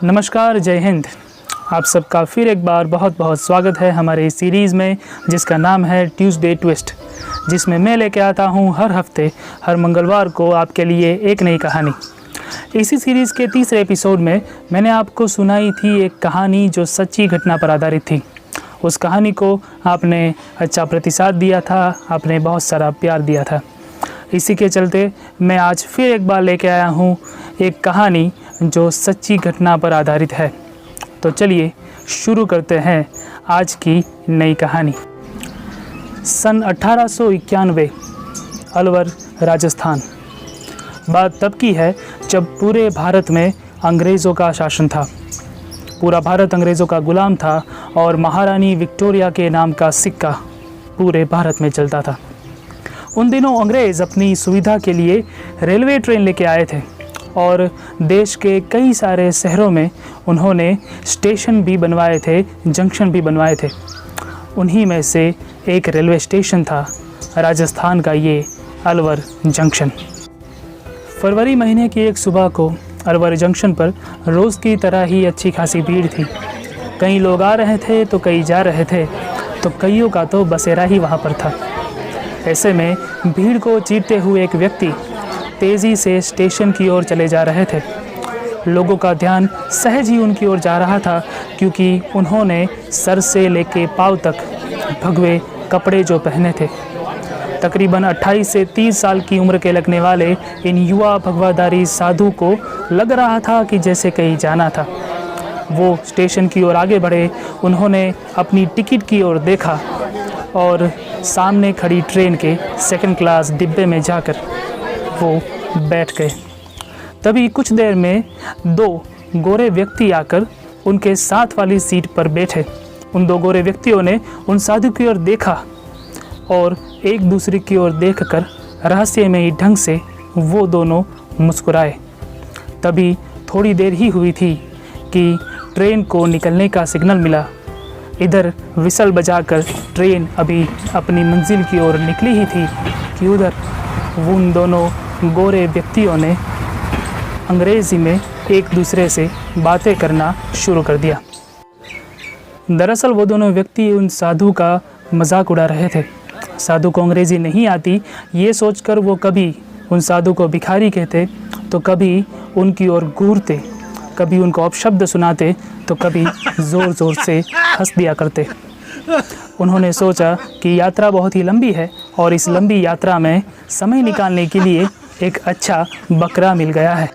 नमस्कार, जय हिंद। आप सबका फिर एक बार बहुत बहुत स्वागत है हमारे इस सीरीज़ में जिसका नाम है ट्यूसडे ट्विस्ट, जिसमें मैं लेके आता हूँ हर हफ्ते हर मंगलवार को आपके लिए एक नई कहानी। इसी सीरीज़ के तीसरे एपिसोड में मैंने आपको सुनाई थी एक कहानी जो सच्ची घटना पर आधारित थी। उस कहानी को आपने अच्छा प्रतिसाद दिया था, आपने बहुत सारा प्यार दिया था। इसी के चलते मैं आज फिर एक बार लेके आया हूँ एक कहानी जो सच्ची घटना पर आधारित है। तो चलिए शुरू करते हैं आज की नई कहानी। सन 1891 अलवर, राजस्थान। बात तब की है जब पूरे भारत में अंग्रेज़ों का शासन था। पूरा भारत अंग्रेज़ों का गुलाम था और महारानी विक्टोरिया के नाम का सिक्का पूरे भारत में चलता था। उन दिनों अंग्रेज़ अपनी सुविधा के लिए रेलवे ट्रेन लेके आए थे और देश के कई सारे शहरों में उन्होंने स्टेशन भी बनवाए थे, जंक्शन भी बनवाए थे। उन्हीं में से एक रेलवे स्टेशन था राजस्थान का ये अलवर जंक्शन। फरवरी महीने की एक सुबह को अलवर जंक्शन पर रोज़ की तरह ही अच्छी खासी भीड़ थी। कई लोग आ रहे थे तो कई जा रहे थे, तो कईयों का तो बसेरा ही वहाँ पर था। ऐसे में भीड़ को चीरते हुए एक व्यक्ति तेज़ी से स्टेशन की ओर चले जा रहे थे। लोगों का ध्यान सहज ही उनकी ओर जा रहा था, क्योंकि उन्होंने सर से लेके पाँव तक भगवे कपड़े जो पहने थे। तकरीबन 28 से 30 साल की उम्र के लगने वाले इन युवा भगवाधारी साधु को लग रहा था कि जैसे कहीं जाना था। वो स्टेशन की ओर आगे बढ़े। उन्होंने अपनी टिकट की ओर देखा और सामने खड़ी ट्रेन के सेकंड क्लास डिब्बे में जाकर वो बैठ गए। तभी कुछ देर में दो गोरे व्यक्ति आकर उनके साथ वाली सीट पर बैठे। उन दो गोरे व्यक्तियों ने उन साधु की ओर देखा और एक दूसरे की ओर देखकर रहस्यमयी ढंग से वो दोनों मुस्कुराए। तभी थोड़ी देर ही हुई थी कि ट्रेन को निकलने का सिग्नल मिला। इधर विसल बजाकर ट्रेन अभी अपनी मंजिल की ओर निकली ही थी कि उधर उन दोनों गोरे व्यक्तियों ने अंग्रेज़ी में एक दूसरे से बातें करना शुरू कर दिया। दरअसल वो दोनों व्यक्ति उन साधु का मजाक उड़ा रहे थे। साधु को अंग्रेज़ी नहीं आती, ये सोचकर वो कभी उन साधु को भिखारी कहते तो कभी उनकी ओर घूरते, कभी उनको अपशब्द सुनाते तो कभी ज़ोर ज़ोर से हंस दिया करते। उन्होंने सोचा कि यात्रा बहुत ही लंबी है और इस लंबी यात्रा में समय निकालने के लिए एक अच्छा बकरा मिल गया है।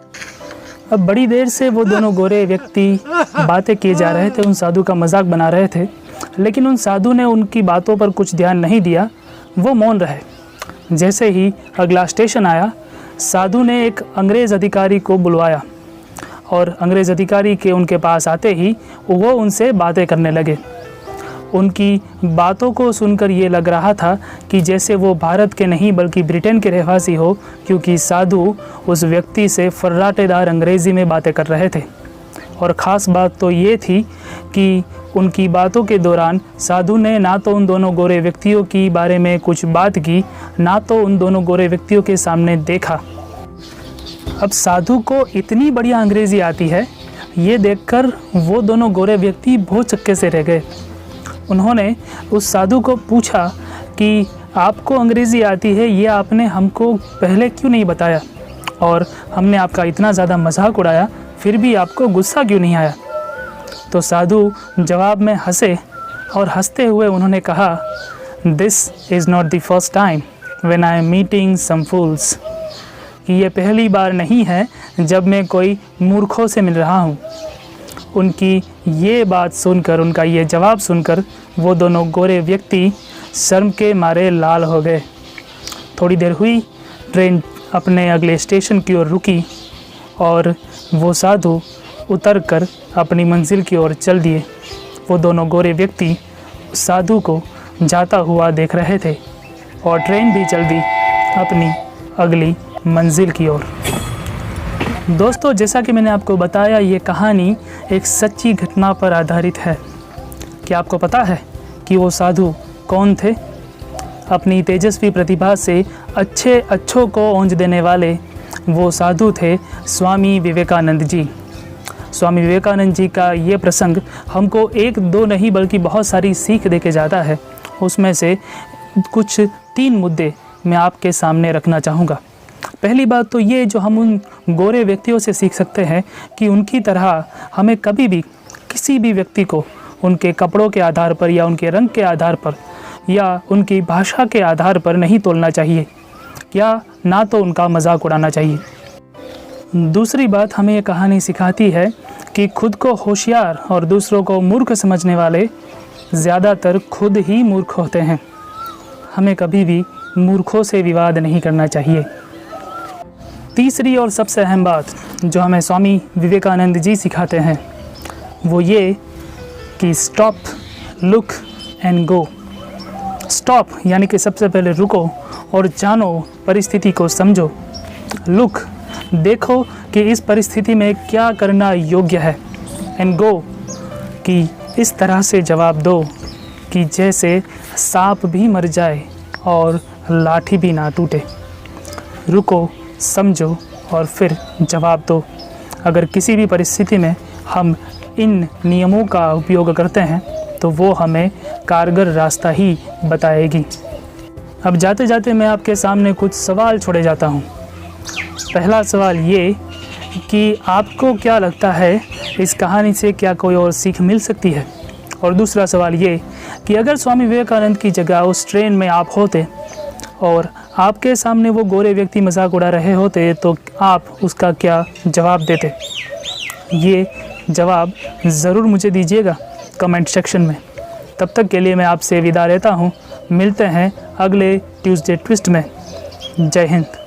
अब बड़ी देर से वो दोनों गोरे व्यक्ति बातें किए जा रहे थे, उन साधु का मजाक बना रहे थे, लेकिन उन साधु ने उनकी बातों पर कुछ ध्यान नहीं दिया। वो मौन रहे। जैसे ही अगला स्टेशन आया, साधु ने एक अंग्रेज़ अधिकारी को बुलवाया और अंग्रेज़ अधिकारी के उनके पास आते ही वो उनसे बातें करने लगे। उनकी बातों को सुनकर ये लग रहा था कि जैसे वो भारत के नहीं बल्कि ब्रिटेन के रहवासी हो, क्योंकि साधु उस व्यक्ति से फर्राटेदार अंग्रेज़ी में बातें कर रहे थे। और ख़ास बात तो ये थी कि उनकी बातों के दौरान साधु ने ना तो उन दोनों गोरे व्यक्तियों की बारे में कुछ बात की, ना तो उन दोनों गोरे व्यक्तियों के सामने देखा। अब साधु को इतनी बढ़िया अंग्रेज़ी आती है, ये देखकर वो दोनों गोरे व्यक्ति बहुत चक्के से रह गए। उन्होंने उस साधु को पूछा कि आपको अंग्रेज़ी आती है, ये आपने हमको पहले क्यों नहीं बताया, और हमने आपका इतना ज़्यादा मजाक उड़ाया फिर भी आपको गुस्सा क्यों नहीं आया। तो साधु जवाब में हंसे और हंसते हुए उन्होंने कहा, this is not the first time when I am meeting some fools, कि ये पहली बार नहीं है जब मैं कोई मूर्खों से मिल रहा हूँ। उनकी ये बात सुनकर, उनका ये जवाब सुनकर वो दोनों गोरे व्यक्ति शर्म के मारे लाल हो गए। थोड़ी देर हुई, ट्रेन अपने अगले स्टेशन की ओर रुकी और वो साधु उतरकर अपनी मंजिल की ओर चल दिए। वो दोनों गोरे व्यक्ति साधु को जाता हुआ देख रहे थे और ट्रेन भी चल दी अपनी अगली मंजिल की ओर। दोस्तों, जैसा कि मैंने आपको बताया, ये कहानी एक सच्ची घटना पर आधारित है। क्या आपको पता है कि वो साधु कौन थे? अपनी तेजस्वी प्रतिभा से अच्छों को ओंज देने वाले वो साधु थे स्वामी विवेकानंद जी। स्वामी विवेकानंद जी का ये प्रसंग हमको एक दो नहीं बल्कि बहुत सारी सीख दे के जाता है। उसमें से कुछ 3 मुद्दे मैं आपके सामने रखना चाहूँगा। पहली बात तो ये जो हम उन गोरे व्यक्तियों से सीख सकते हैं कि उनकी तरह हमें कभी भी किसी भी व्यक्ति को उनके कपड़ों के आधार पर या उनके रंग के आधार पर या उनकी भाषा के आधार पर नहीं तोलना चाहिए, या ना तो उनका मजाक उड़ाना चाहिए। दूसरी बात हमें ये कहानी सिखाती है कि खुद को होशियार और दूसरों को मूर्ख समझने वाले ज़्यादातर खुद ही मूर्ख होते हैं। हमें कभी भी मूर्खों से विवाद नहीं करना चाहिए। तीसरी और सबसे अहम बात जो हमें स्वामी विवेकानंद जी सिखाते हैं वो ये कि stop, look and go. Stop यानी कि सबसे पहले रुको और जानो, परिस्थिति को समझो। लुक, देखो कि इस परिस्थिति में क्या करना योग्य है। एंड गो, कि इस तरह से जवाब दो कि जैसे सांप भी मर जाए और लाठी भी ना टूटे। रुको, समझो और फिर जवाब दो। अगर किसी भी परिस्थिति में हम इन नियमों का उपयोग करते हैं तो वो हमें कारगर रास्ता ही बताएगी। अब जाते जाते मैं आपके सामने कुछ सवाल छोड़े जाता हूँ। पहला सवाल ये कि आपको क्या लगता है इस कहानी से क्या कोई और सीख मिल सकती है? और दूसरा सवाल ये कि अगर स्वामी विवेकानंद की जगह उस ट्रेन में आप होते और आपके सामने वो गोरे व्यक्ति मजाक उड़ा रहे होते तो आप उसका क्या जवाब देते? ये जवाब ज़रूर मुझे दीजिएगा कमेंट सेक्शन में। तब तक के लिए मैं आपसे विदा लेता हूँ। मिलते हैं अगले ट्यूसडे ट्विस्ट में। जय हिंद।